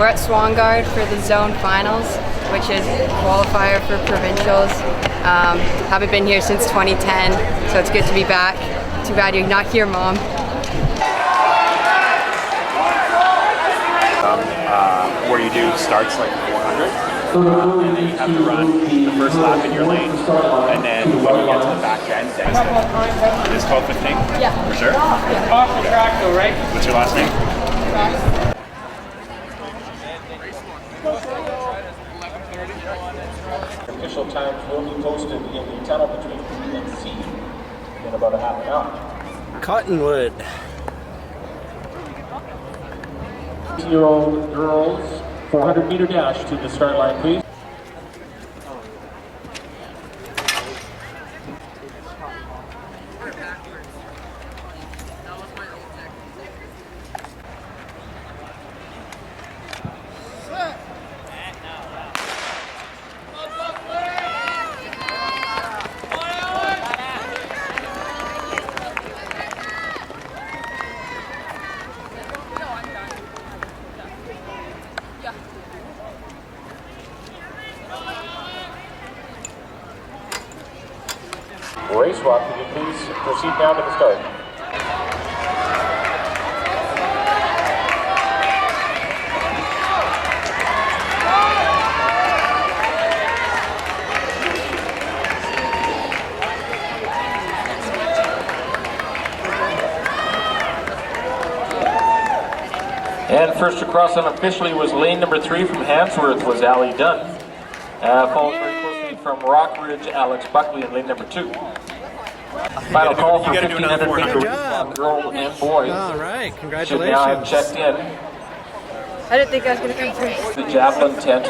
We're at Swanguard for the zone finals, which is qualifier for provincials. Haven't been here since 2010, so it's good to be back. Too bad you're not here, Mom. Where you do starts like 400, and then you have to run the first lap in your lane, and then when you get to the back end, it's 12:15? Yeah. For sure? Yeah. Off the track though, right? What's your last name? Official times will be posted in the tunnel between B and C in about a half an hour. Cottonwood. 8-year-old girls, 400-meter dash to the start line, please. Race walk, will you please proceed now to the start? And first across unofficially was lane number 3 from Handsworth was Ali Dunn. Followed very closely from Rockridge, Alex Buckley in lane number 2. Final call for 1,500 meters girls and boys. All right, Should congratulations. now have checked in. I didn't think I was going to come through. The javelin tent.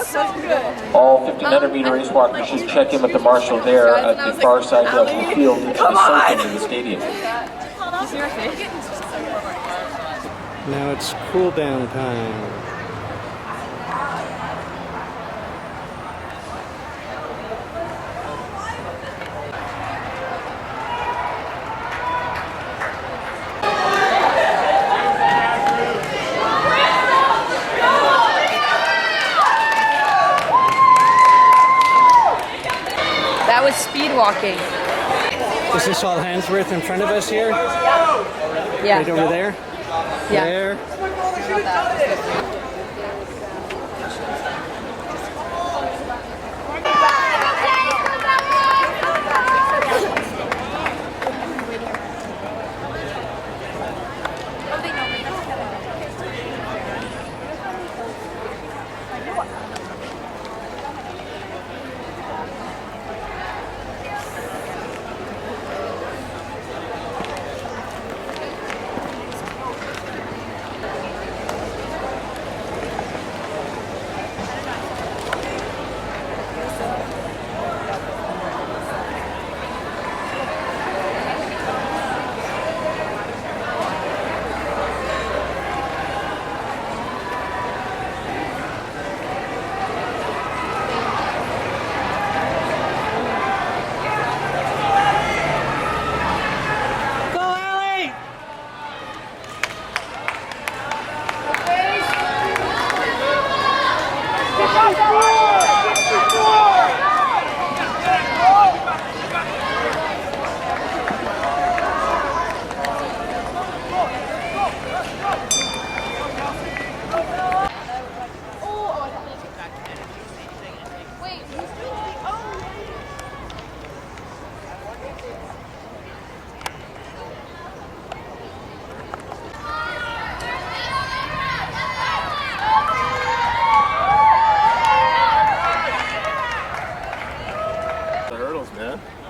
So good. All 1,500 meter race walkers should check in with the marshal there at the far side of the field into the circle of the stadium. Now it's cool down time. That was speed walking. Is this all Handsworth in front of us here? Yeah. Right over there? Yeah. There.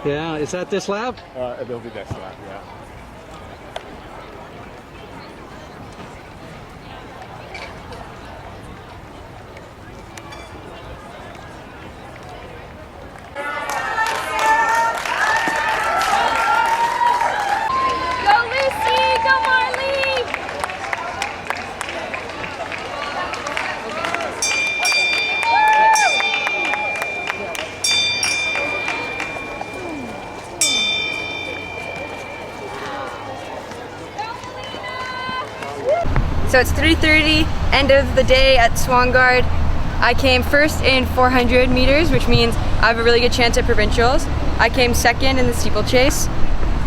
Yeah, is that this lap? It'll be next lap, yeah. So it's 3:30, end of the day at Swanguard. I came first in 400 meters, which means I have a really good chance at provincials. I came second in the steeplechase,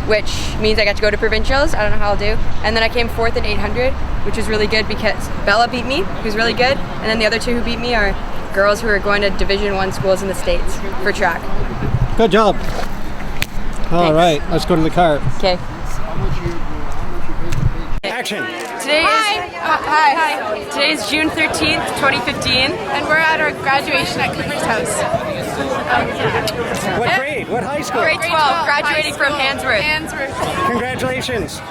which means I got to go to provincials. I don't know how I'll do. And then I came fourth in 800, which was really good because Bella beat me, who's really good. And then the other two who beat me are girls who are going to Division I schools in the States for track. Good job. All right, let's go to the car. Okay. Action. Today is June 13th, 2015. And we're at our graduation at Cooper's house. What grade? What high school? Grade 12, graduating from Handsworth. Congratulations.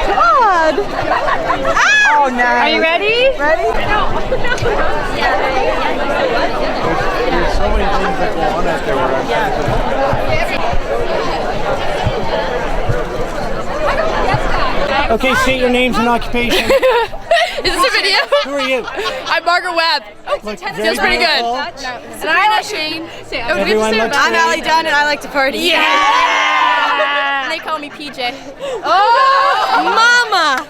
God! Oh, nice. Are you ready? There's so many things that go on out there where Okay, state your names and occupation. Is this a video? Who are you? I'm Margaret Webb. Feels pretty good. And I'm Shane. Everyone looks I'm Allie Dunn and I like to party. Yeah! And they call me PJ. Oh, mama!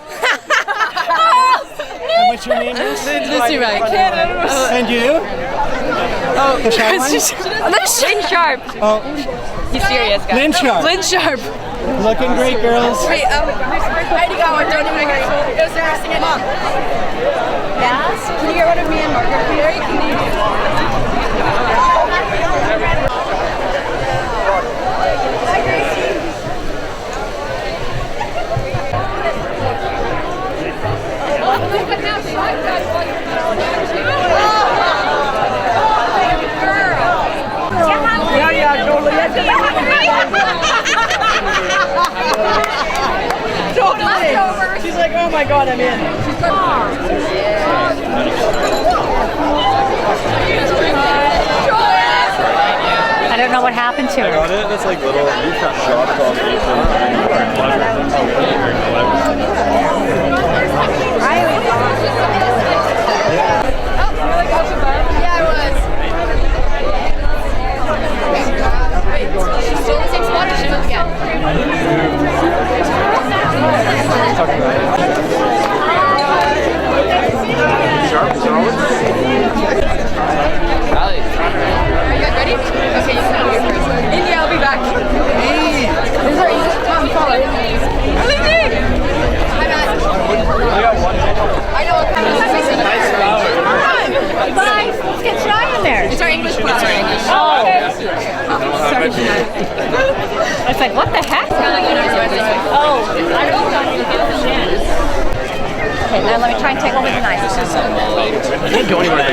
And what's your name? And you? Oh, The shy one? Lynn Sharp. Oh, He's serious, guys. Lynn Sharp. Lynn Sharp. Looking great, girls. Wait, where's Heidi going? Don't even make it. It was embarrassing. Mom. Yes? Can you hear one of me and Margaret here? Can you? Totally. She's like, oh my god, I'm in. I don't know what happened to her. got it. That's like little shot across the Yeah, I was. Wait, she's still in the same spot or she moved again? Are you guys ready? Okay, you can go here first. India, I'll be back. Hey! This is our English follow. Hi, Matt. I know what kind of nice flower. Guys, let's get shy in there. It's our English class. Oh, okay. I was like, what the heck? Oh, I don't know. Okay, now let me try and take over the knife. Can't go anywhere.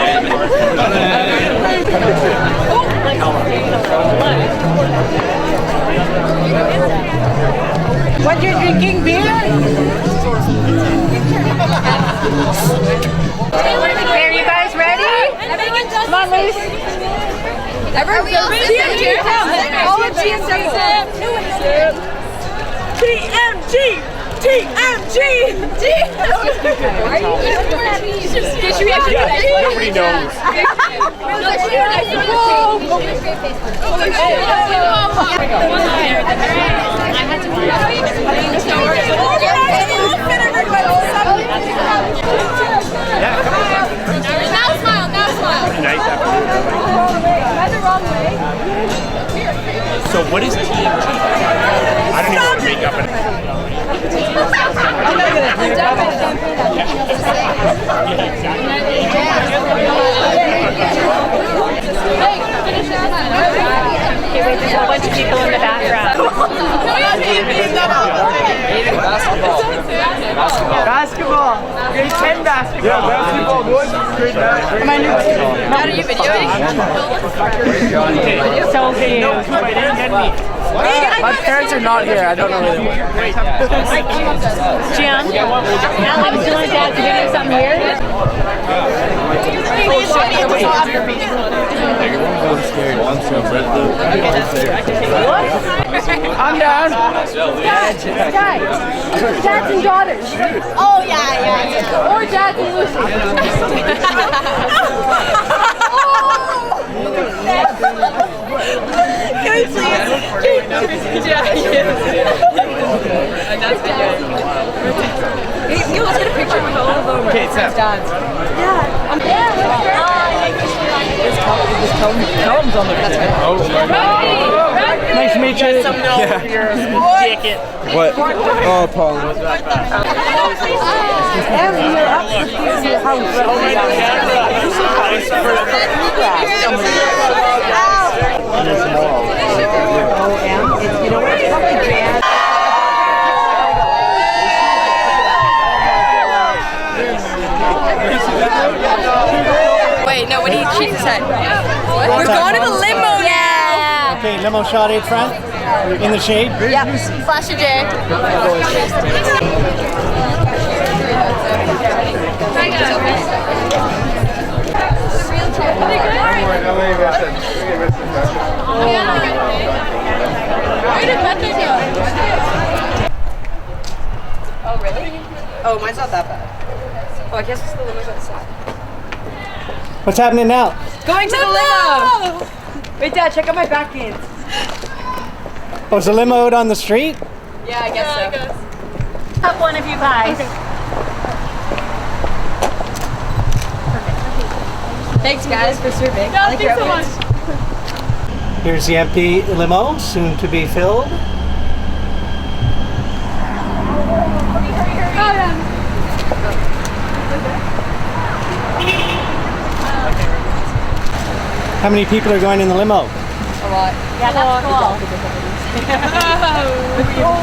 What, you're drinking beer? Are you guys ready? Come on, Luce. Everyone cheer. All of GSM. TMG! TMG! Nobody knows. Now smile. Nice afternoon. So what is TMG? I don't even want to make up an. Okay, wait, there's a whole bunch of people in the background. Basketball. Grade 10 basketball. Yeah, basketball. Boys, grade 9. Matt, are you videoing? So cute. My parents are not here. I don't know where they were. Gian, Alex, do you want Dad to video something here? I'm down. Guys, dads and daughters. Oh, yeah. Or dads and Lucy. Can we please? Yeah, he is. That's good. Hey, let's get a picture with all of them. Okay, Sam. Callum's on the Nice to meet you. Jacket. What? Oh, Paul. Wait, no, when he shakes his head. We're going to the limo now! Okay, limo shot in front. In the shade. Yep. Flash a J. Oh, really? Oh, mine's not that bad. Oh, I guess it's the limo's outside. What's happening now? Going to the limo! Wait, Dad, check out my back gains. Oh, is the limo out on the street? Yeah, I guess so. Have one of you guys. Thanks, guys, for serving. No, thanks so much. Here's the empty limo, soon to be filled. How many people are going in the limo? A lot. Yeah, that's cool.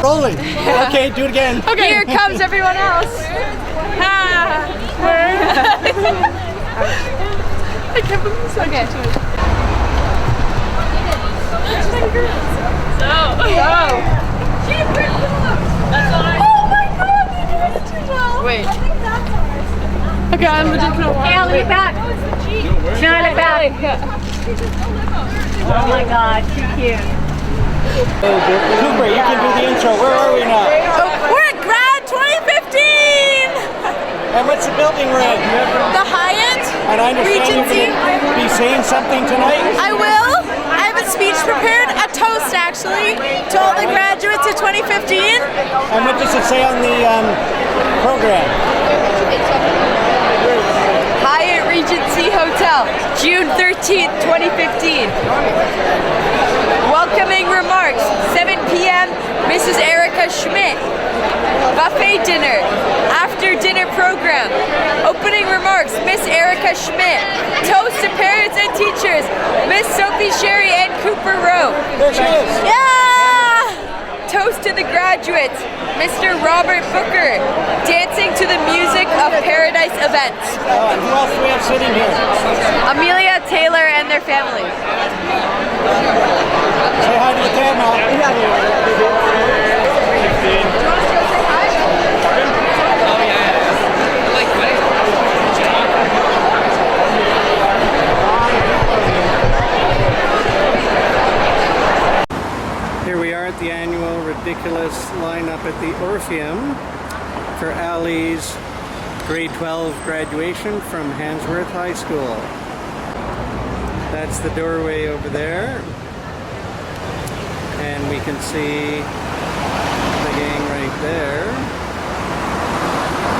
Rolling. Okay, do it again. Okay. Here comes everyone else. I can't believe this. Okay. Oh my god, they did it too well. Wait. Okay, I'm legit gonna watch. Hey, I'll look back. Shine it back. Oh my god, too cute. Cooper, you can do the intro. Where are we now? We're at Grad 2015! And what's the building we're in? The Hyatt And I understand Regency. you're going to be saying something tonight? I will. I have a speech prepared, a toast actually, to all the graduates of 2015. And what does it say on the program? Hyatt Regency Hotel, June 13th, 2015. Welcoming remarks, 7 p.m., Mrs. Erica Schmidt. Buffet dinner, after dinner program. Opening remarks, Miss Erica Schmidt. Toast to parents and teachers, Miss Sophie Sherry and Cooper Rowe. There she is. Yeah! Toast to the graduates, Mr. Robert Booker. Dancing to the music of Paradise Events. And who else do we have sitting here? Amelia Taylor and their family. Say hi to the camera. Here we are at the annual ridiculous lineup at the Orpheum for Ali's grade 12 graduation from Handsworth High School. That's the doorway over there. And we can see the gang right there.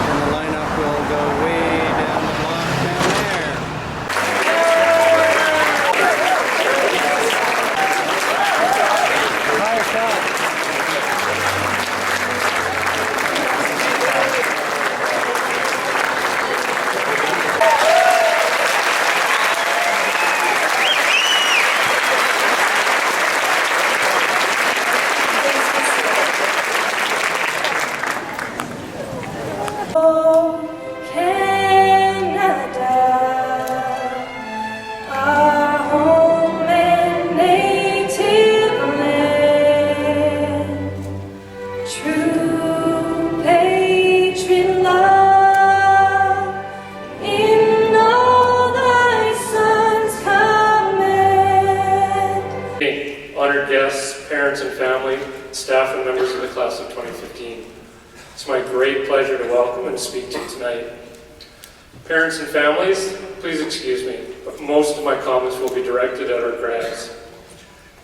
And the lineup will go way down the block down there. Fire shot. Honored guests, parents and family, staff and members of the class of 2015. It's my great pleasure to welcome and speak to you tonight. Parents and families, please excuse me, but most of my comments will be directed at our grads.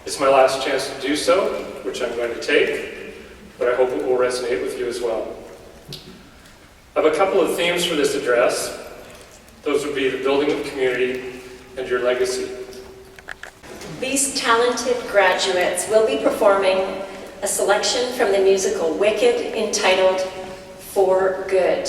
It's my last chance to do so, which I'm going to take, but I hope it will resonate with you as well. I have a couple of themes for this address. Those would be the building of community and your legacy. These talented graduates will be performing a selection from the musical Wicked entitled For Good.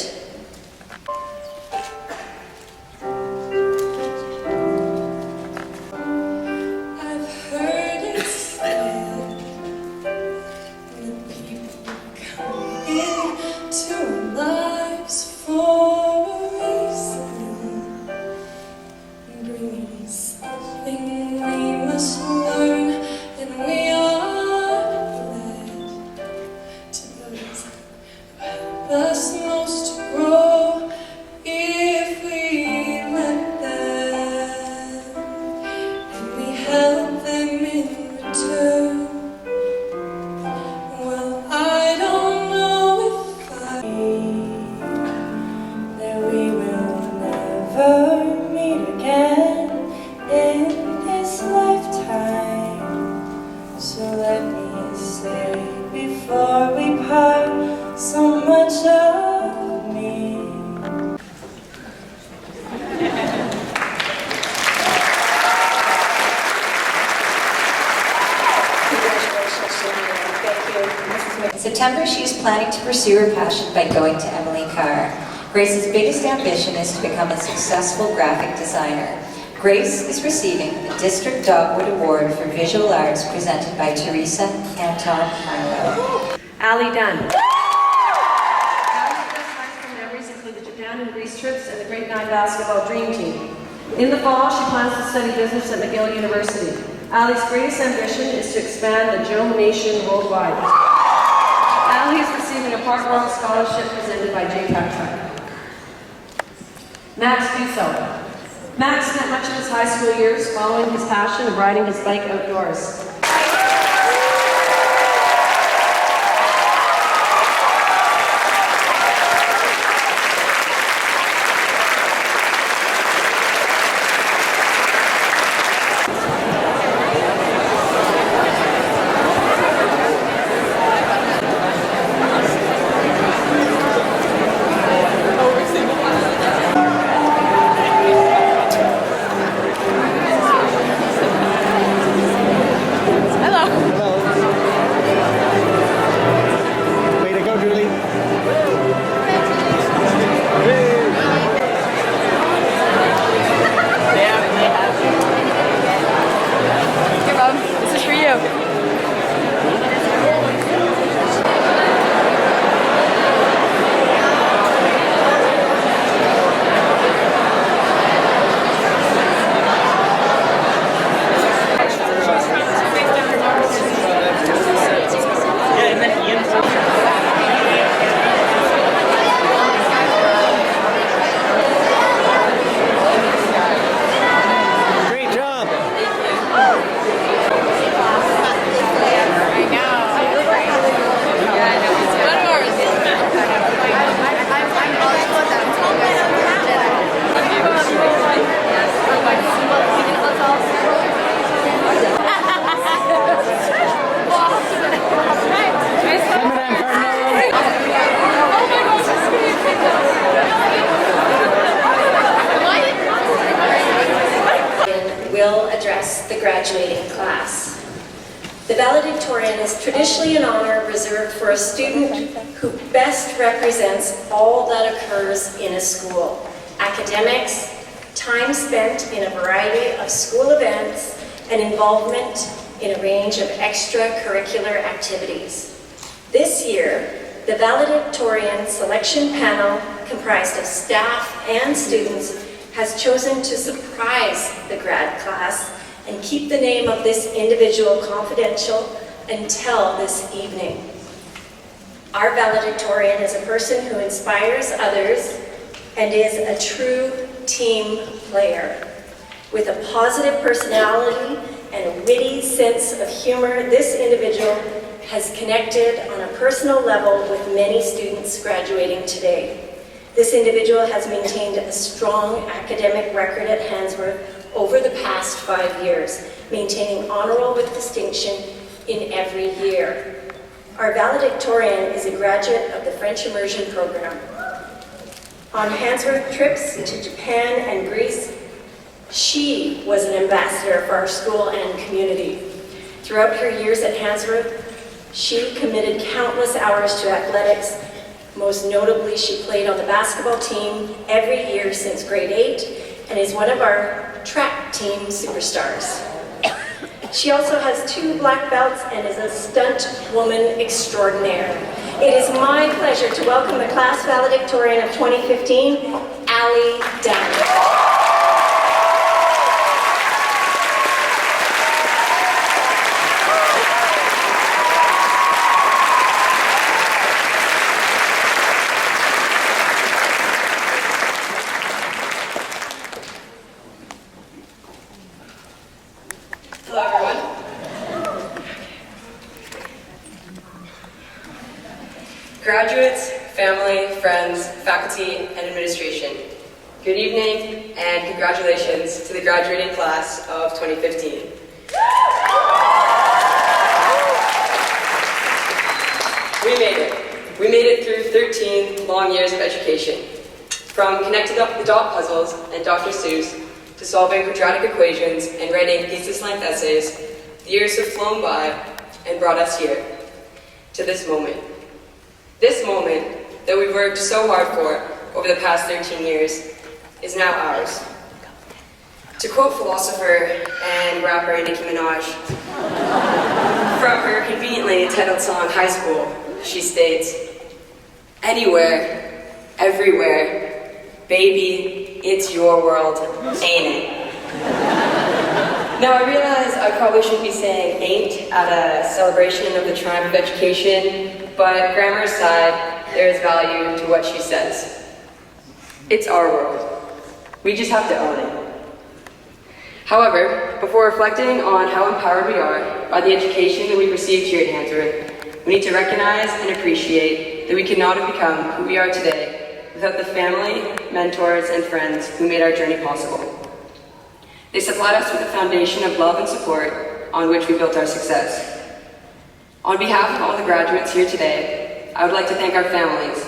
In September, she is planning to pursue her passion by going to Emily Carr. Grace's biggest ambition is to become a successful graphic designer. Grace is receiving the District Dogwood Award for Visual Arts presented by Teresa Anton Harlow. Ali Dunn. Ali's best high school memories include the Japan and Greece trips and the Great Nine basketball dream team. In the fall, she plans to study business at McGill University. Ali's greatest ambition is to expand the Joe Nation worldwide. Ali is receiving a Part World Scholarship presented by J. Patrick. Max Dusso. Max spent much of his high school years following his passion of riding his bike outdoors. Will address the graduating class. The valedictorian is traditionally an honor reserved for a student who best represents all that occurs in a school. Academics, time spent in a variety of school events, and involvement in a range of extracurricular activities. This year, the valedictorian selection panel, comprised of staff and students, has chosen to surprise the grad class and keep the name of this individual confidential until this evening. Our valedictorian is a person who inspires others and is a true team player. With a positive personality and a witty sense of humor, this individual has connected on a personal level with many students graduating today. This individual has maintained a strong academic record at Handsworth over the past 5 years maintaining honor roll with distinction in every year. Our valedictorian is a graduate of the French Immersion Program. On Handsworth trips to Japan and Greece, she was an ambassador for our school and community. Throughout her years at Handsworth, she committed countless hours to athletics. Most notably, she played on the basketball team every year since grade 8 and is one of our track team superstars. She also has 2 black belts and is a stunt woman extraordinaire. It is my pleasure to welcome the class valedictorian of 2015, Allie Dunn. Hello, everyone. Graduates, family, friends, faculty, and administration, good evening and congratulations to the graduating class of 2015. We made it. We made it through 13 long years of education. From connected up the dot puzzles and Dr. Seuss to solving quadratic equations and writing thesis-length essays, the years have flown by and brought us here, to this moment. This moment that we've worked so hard for over the past 13 years is now ours. To quote philosopher and rapper Nicki Minaj, from her conveniently titled song High School, she states, "Anywhere, everywhere, baby, it's your world, ain't it?" Now I realize I probably shouldn't be saying ain't at a celebration of the triumph of education, but grammar aside, there is value to what she says. It's our world. We just have to own it. However, before reflecting on how empowered we are by the education that we've received here at Handsworth, we need to recognize and appreciate that we could not have become who we are today without the family, mentors, and friends who made our journey possible. They supplied us with a foundation of love and support on which we built our success. On behalf of all the graduates here today, I would like to thank our families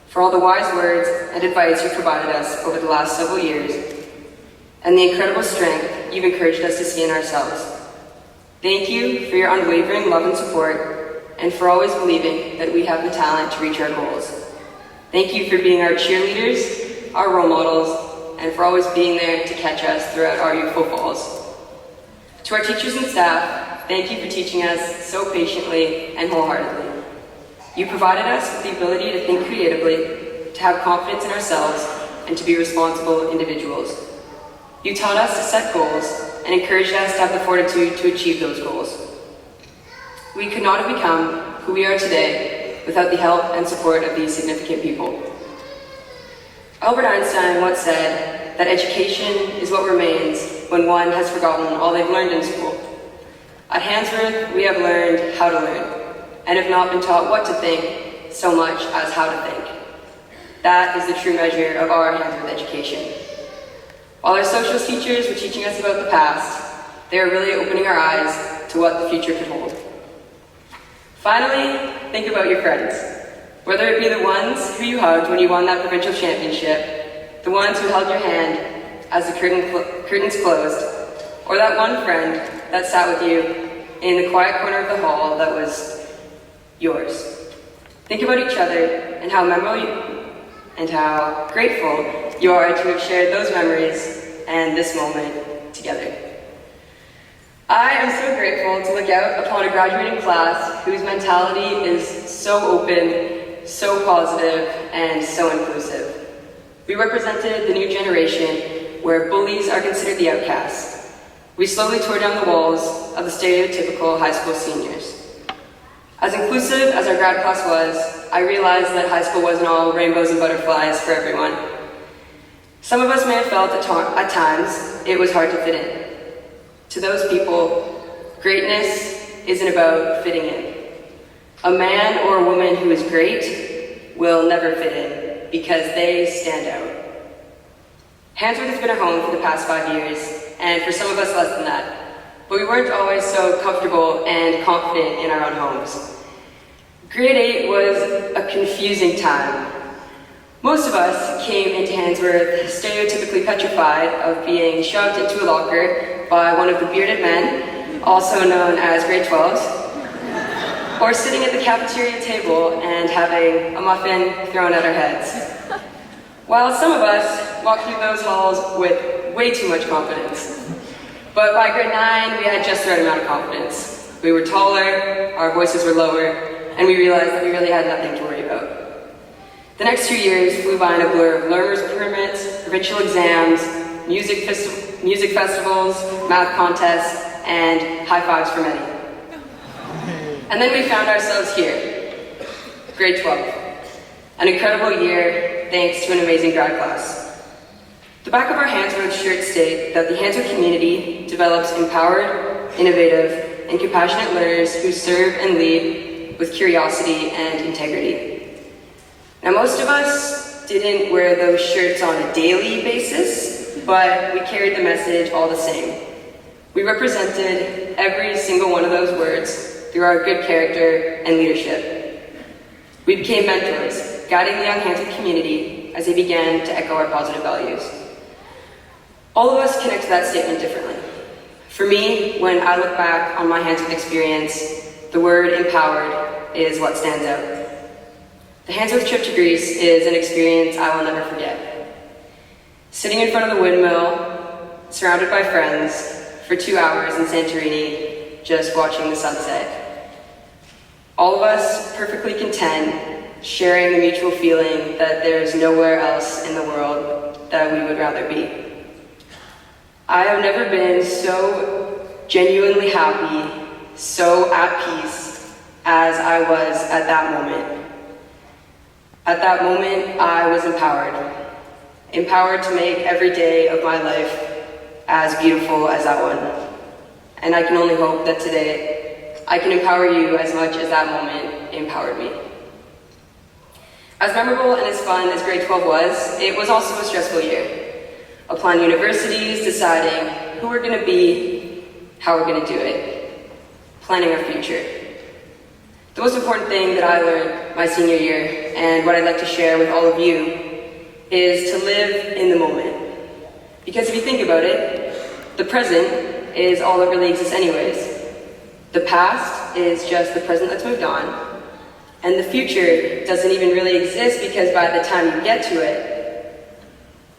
for all the wise words and advice you provided us over the last several years, and the incredible strength you've encouraged us to see in ourselves. Thank you for your unwavering love and support, and for always believing that we have the talent to reach our goals. Thank you for being our cheerleaders, our role models, and for always being there to catch us throughout our youthful falls. To our teachers and staff, thank you for teaching us so patiently and wholeheartedly. You provided us with the ability to think creatively, to have confidence in ourselves, and to be responsible individuals. You taught us to set goals and encouraged us to have the fortitude to achieve those goals. We could not have become who we are today without the help and support of these significant people. Albert Einstein once said that education is what remains when one has forgotten all they've learned in school. At Handsworth, we have learned how to learn, and have not been taught what to think so much as how to think. That is the true measure of our Handsworth education. While our socials teachers were teaching us about the past, they are really opening our eyes to what the future could hold. Finally, think about your friends. Whether it be the ones who you hugged when you won that provincial championship, the ones who held your hand as the curtains closed, or that one friend that sat with you in the quiet corner of the hall that was yours. Think about each other and how memorable and how grateful you are to have shared those memories and this moment together. I am so grateful to look out upon a graduating class whose mentality is so open, so positive, and so inclusive. We represented the new generation where bullies are considered the outcasts. We slowly tore down the walls of the stereotypical high school seniors. As inclusive as our grad class was, I realized that high school wasn't all rainbows and butterflies for everyone. Some of us may have felt at times it was hard to fit in. To those people, greatness isn't about fitting in. A man or a woman who is great will never fit in because they stand out. Handsworth has been our home for the past 5 years, and for some of us less than that. but we weren't always so comfortable and confident in our own homes. Grade 8 was a confusing time. Most of us came into Handsworth stereotypically petrified of being shoved into a locker by one of the bearded men, also known as grade 12s, or sitting at the cafeteria table and having a muffin thrown at our heads. While some of us walked through those halls with way too much confidence. But by grade 9, we had just the right amount of confidence. We were taller, our voices were lower, and we realized that we really had nothing to worry about. The next 2 years flew by in a blur of learner's permits, provincial exams, music festivals, math contests, and high fives for many. And then we found ourselves here, grade 12. An incredible year, thanks to an amazing grad class. The back of our Handsworth shirt state that the Handsworth community develops empowered, innovative, and compassionate learners who serve and lead with curiosity and integrity. Now, most of us didn't wear those shirts on a daily basis, but we carried the message all the same. We represented every single one of those words through our good character and leadership. We became mentors, guiding the young Handsworth community as they began to echo our positive values. All of us connect to that statement differently. For me, when I look back on my Handsworth experience, the word empowered is what stands out. The Handsworth trip to Greece is an experience I will never forget. Sitting in front of the windmill, surrounded by friends, for 2 hours in Santorini, just watching the sunset. All of us perfectly content, sharing the mutual feeling that there's nowhere else in the world that we would rather be. I have never been so genuinely happy, so at peace, as I was at that moment. At that moment, I was empowered. Empowered to make every day of my life as beautiful as that one. And I can only hope that today, I can empower you as much as that moment empowered me. As memorable and as fun as grade 12 was, it was also a stressful year. Applying universities, deciding who we're gonna be, how we're gonna do it, planning our future. The most important thing that I learned my senior year, and what I'd like to share with all of you, is to live in the moment. Because if you think about it, the present is all that really exists anyways. The past is just the present that's moved on, and the future doesn't even really exist because by the time you get to it,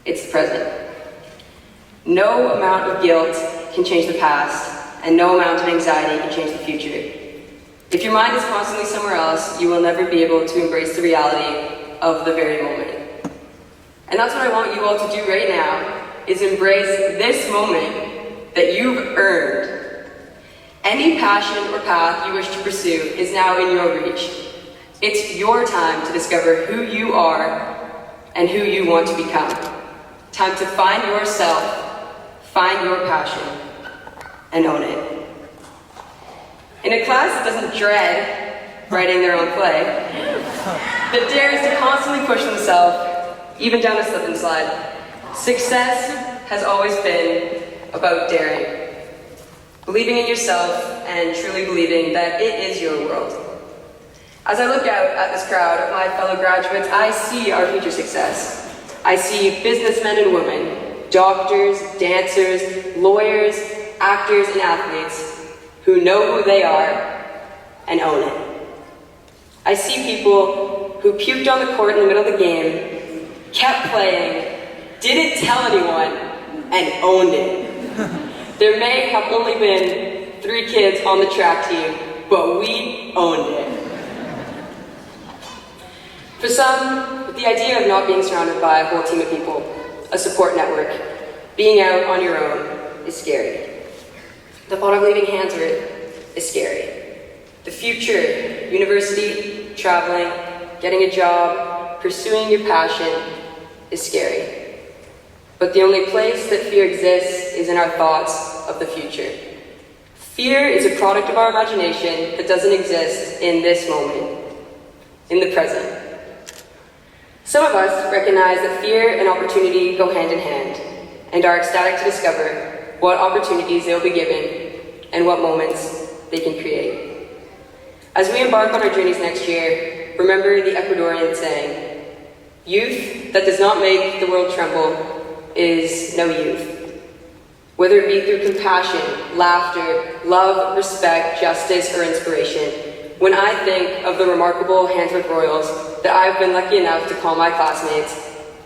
it's the present. No amount of guilt can change the past, and no amount of anxiety can change the future. If your mind is constantly somewhere else, you will never be able to embrace the reality of the very moment. And that's what I want you all to do right now, is embrace this moment that you've earned. Any passion or path you wish to pursue is now in your reach. It's your time to discover who you are and who you want to become. Time to find yourself, find your passion, and own it. In a class that doesn't dread writing their own play, that dares to constantly push themselves, even down a slip and slide, success has always been about daring. Believing in yourself and truly believing that it is your world. As I look out at this crowd of my fellow graduates, I see our future success. I see businessmen and women, doctors, dancers, lawyers, actors, and athletes who know who they are and own it. I see people who puked on the court in the middle of the game, kept playing, didn't tell anyone, and owned it. There may have only been 3 kids on the track team, but we owned it. For some, the idea of not being surrounded by a whole team of people, a support network, being out on your own is scary. The thought of leaving Handsworth is scary. The future, university, traveling, getting a job, pursuing your passion is scary. But the only place that fear exists is in our thoughts of the future. Fear is a product of our imagination that doesn't exist in this moment, in the present. Some of us recognize that fear and opportunity go hand in hand, and are ecstatic to discover what opportunities they will be given and what moments they can create. As we embark on our journeys next year, remember the Ecuadorian saying, "Youth that does not make the world tremble is no youth." Whether it be through compassion, laughter, love, respect, justice, or inspiration, when I think of the remarkable Handsworth Royals that I've been lucky enough to call my classmates,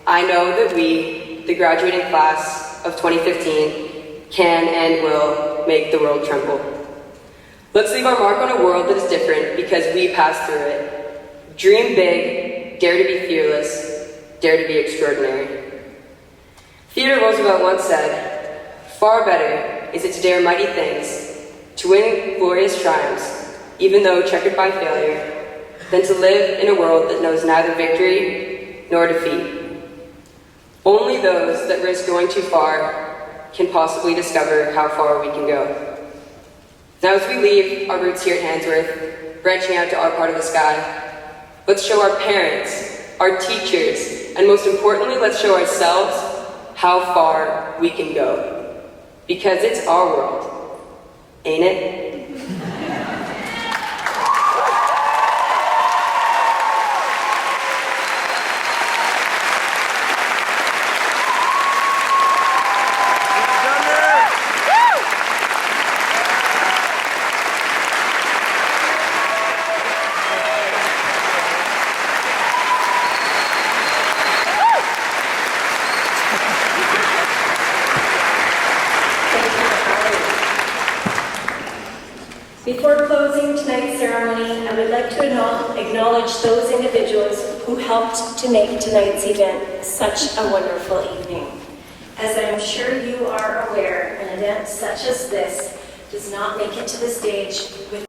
I know that we, the graduating class of 2015, can and will make the world tremble. Let's leave our mark on a world that is different because we passed through it. Dream big, dare to be fearless, dare to be extraordinary. Theodore Roosevelt once said, "Far better is it to dare mighty things, to win glorious triumphs, even though checkered by failure, than to live in a world that knows neither victory nor defeat." Only those that risk going too far can possibly discover how far we can go. Now as we leave our roots here at Handsworth, branching out to our part of the sky, let's show our parents, our teachers, and most importantly, let's show ourselves how far we can go. Because it's our world, ain't it? Before closing tonight's ceremony, I would like to acknowledge those individuals who helped to make tonight's event such a wonderful evening. As I'm sure you are aware, an event such as this does not make it to the stage with